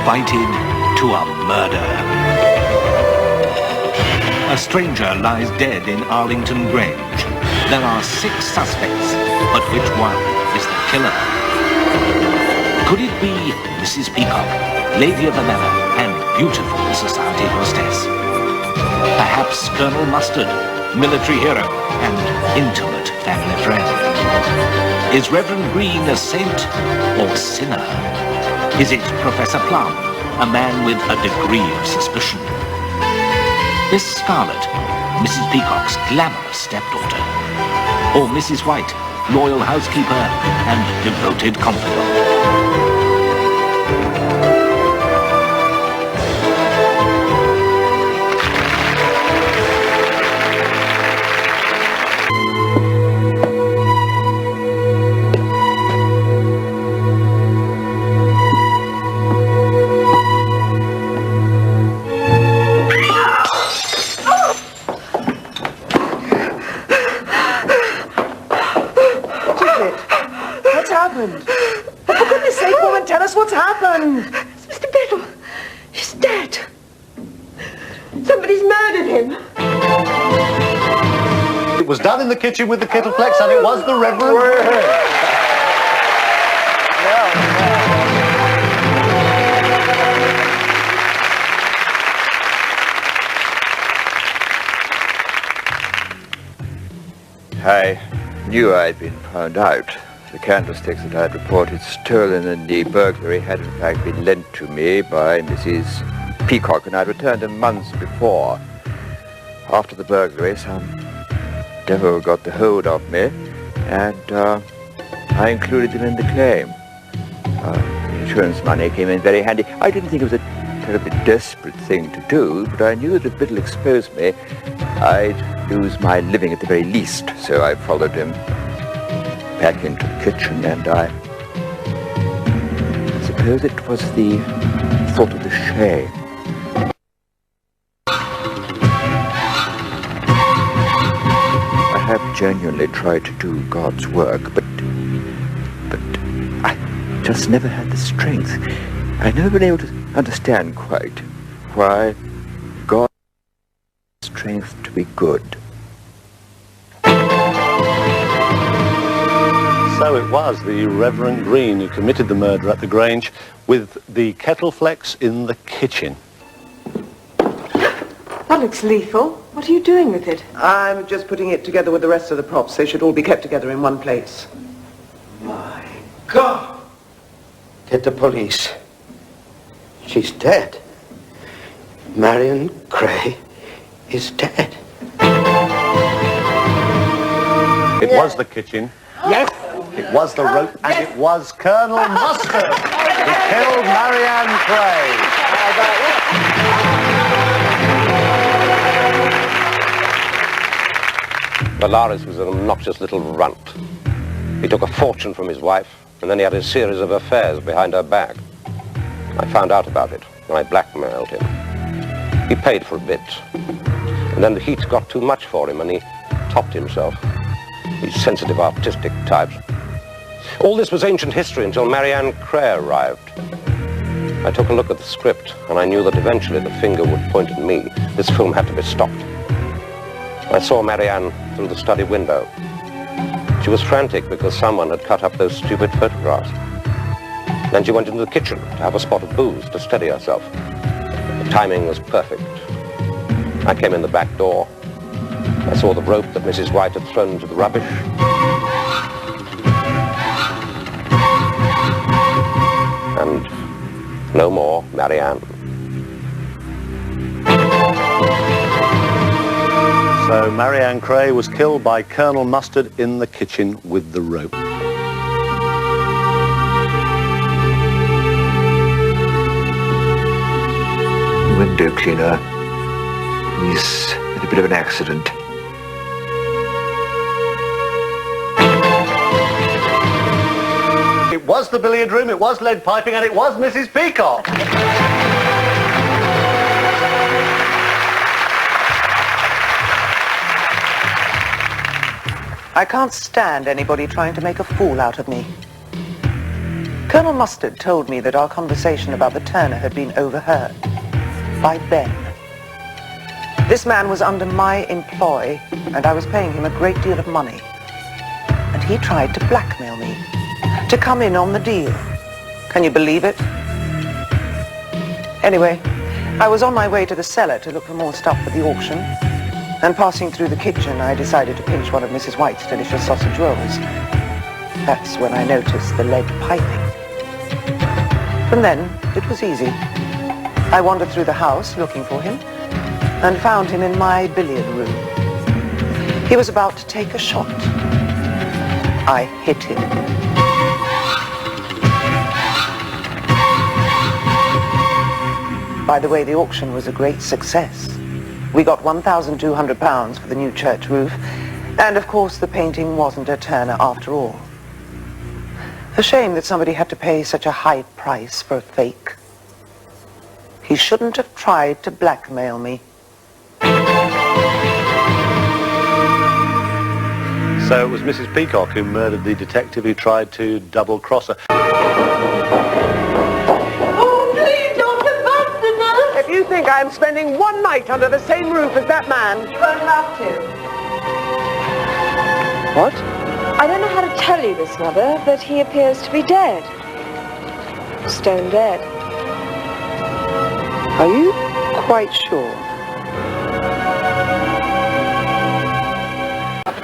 invited to a murder. A stranger lies dead in Arlington Grange. There are 6 suspects, but which one is the killer? Could it be Mrs. Peacock, lady of the manor and beautiful society hostess? Perhaps Colonel Mustard, military hero and intimate family friend? Is Reverend Green a saint or sinner? Is it Professor Plum, a man with a degree of suspicion? Is Scarlet Mrs. Peacock's glamorous stepdaughter? Or Mrs. White, loyal housekeeper and devoted confidant? For goodness sake, woman, tell us what's happened. It's Mr. Biddle. He's dead. Somebody's murdered him. It was done in the kitchen with the kettleplex, and it was the Reverend. I knew I'd been found out. The candlesticks that I had reported stolen in the burglary had in fact been lent to me by Mrs. Peacock, and I'd returned them months before. After the burglary, some devil got the hold of me, and I included them in the claim. The insurance money came in very handy. I didn't think it was a terribly desperate thing to do, but I knew that if Biddle exposed me, I'd lose my living at the very least, so I followed him back into the kitchen, and I suppose it was the thought of the shame. I have genuinely tried to do God's work, but I just never had the strength. I've never been able to understand quite why God has strength to be good. So it was the Reverend Green who committed the murder at the Grange with the kettleplex in the kitchen. That looks lethal. What are you doing with it? I'm just putting it together with the rest of the props. They should all be kept together in one place. My God! Get the police. She's dead. Marion Cray is dead. It was the kitchen. Yes. It was the rope, and it was Colonel Mustard who killed Marianne Cray. Valaris was an obnoxious little runt. He took a fortune from his wife, and then he had a series of affairs behind her back. I found out about it, and I blackmailed him. He paid for a bit, and then the heat got too much for him, and he topped himself. These sensitive, artistic types. All this was ancient history until Marianne Cray arrived. I took a look at the script, and I knew that eventually the finger would point at me. This film had to be stopped. I saw Marianne through the study window. She was frantic because someone had cut up those stupid photographs. Then she went into the kitchen to have a spot of booze to steady herself. The timing was perfect. I came in the back door. I saw the rope that Mrs. White had thrown into the rubbish. And no more Marianne. So Marianne Cray was killed by Colonel Mustard in the kitchen with the rope. Window cleaner. He's had a bit of an accident. It was the billiard room, it was lead piping, and it was Mrs. Peacock. I can't stand anybody trying to make a fool out of me. Colonel Mustard told me that our conversation about the Turner had been overheard by Ben. This man was under my employ, and I was paying him a great deal of money. And he tried to blackmail me, to come in on the deal. Can you believe it? Anyway, I was on my way to the cellar to look for more stuff for the auction, and passing through the kitchen, I decided to pinch one of Mrs. White's delicious sausage rolls. That's when I noticed the lead piping. From then, it was easy. I wandered through the house looking for him, and found him in my billiard room. He was about to take a shot. I hit him. By the way, the auction was a great success. We got £1,200 for the new church roof, and of course the painting wasn't a Turner after all. A shame that somebody had to pay such a high price for a fake. He shouldn't have tried to blackmail me. So it was Mrs. Peacock who murdered the detective who tried to double-cross her. Oh, please don't abandon us! If you think I'm spending one night under the same roof as that man... You won't have to. What? I don't know how to tell you this, Mother, but he appears to be dead. Stone dead. Are you quite sure?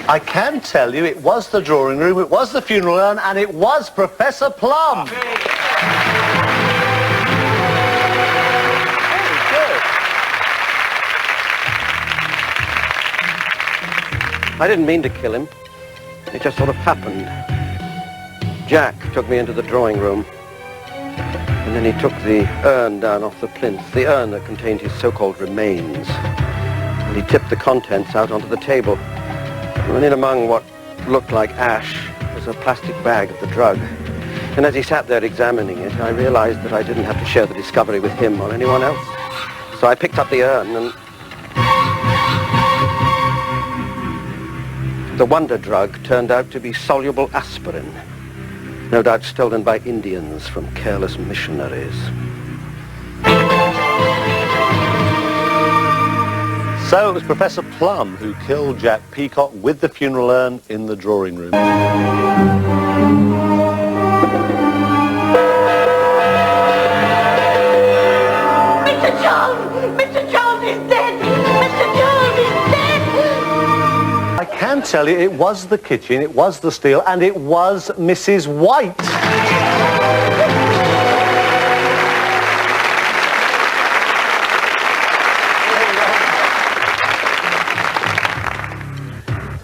I can tell you it was the drawing room, it was the funeral urn, and it was Professor Plum. I didn't mean to kill him. It just sort of happened. Jack took me into the drawing room, and then he took the urn down off the plinth, the urn that contained his so-called remains. And he tipped the contents out onto the table. And in among what looked like ash was a plastic bag of the drug. And as he sat there examining it, I realized that I didn't have to share the discovery with him or anyone else. So I picked up the urn and... The wonder drug turned out to be soluble aspirin, no doubt stolen by Indians from careless missionaries. So it was Professor Plum who killed Jack Peacock with the funeral urn in the drawing room. Mr. Charles! Mr. Charles is dead! Mr. Charles is dead! I can tell you it was the kitchen, it was the steel, and it was Mrs. White.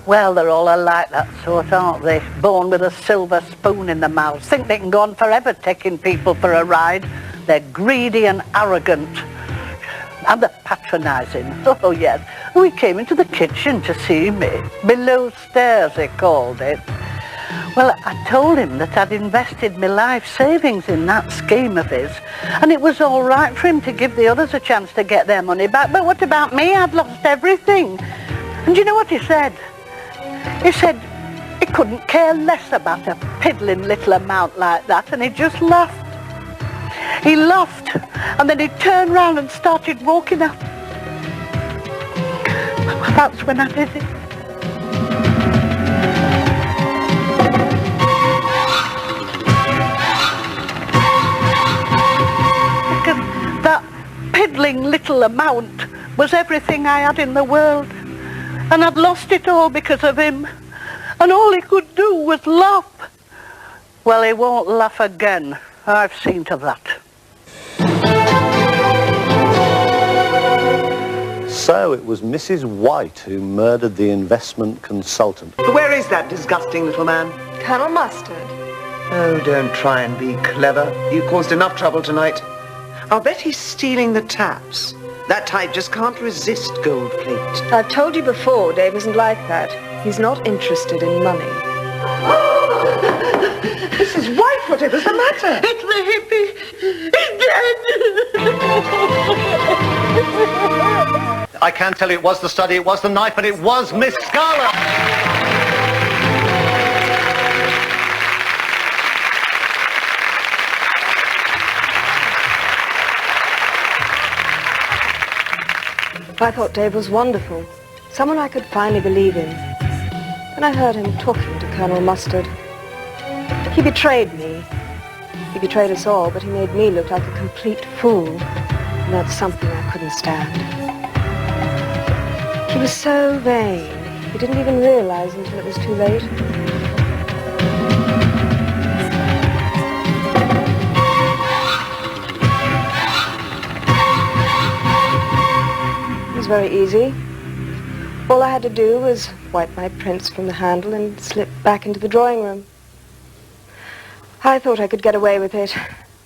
Well, they're all alike, that sort, aren't they? Born with a silver spoon in their mouths. Think they can go on forever taking people for a ride. They're greedy and arrogant. And they're patronising. Oh, yes. We came into the kitchen to see me. Below stairs, they called it. Well, I told him that I'd invested my life savings in that scheme of his. And it was all right for him to give the others a chance to get their money back. But what about me? I'd lost everything. And you know what he said? He said he couldn't care less about a piddling little amount like that, and he just laughed. He laughed, and then he turned round and started walking out. That's when I did it. Because that piddling little amount was everything I had in the world. And I'd lost it all because of him. And all he could do was laugh. Well, he won't laugh again. I've seen to that. So it was Mrs. White who murdered the investment consultant. Where is that disgusting little man? Colonel Mustard. Oh, don't try and be clever. You caused enough trouble tonight. I'll bet he's stealing the taps. That type just can't resist gold plate. I've told you before, Dave isn't like that. He's not interested in money. Mrs. White, whatever's the matter? It's the hippie. He's dead. I can tell you it was the study, it was the knife, and it was Miss Scarlet. I thought Dave was wonderful. Someone I could finally believe in. Then I heard him talking to Colonel Mustard. He betrayed me. He betrayed us all, but he made me look like a complete fool. And that's something I couldn't stand. He was so vain. He didn't even realize until it was too late. It was very easy. All I had to do was wipe my prints from the handle and slip back into the drawing room. I thought I could get away with it.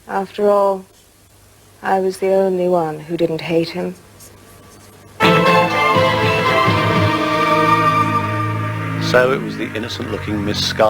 After all, I was the only one who didn't hate him. So it was the innocent-looking Miss Scarlet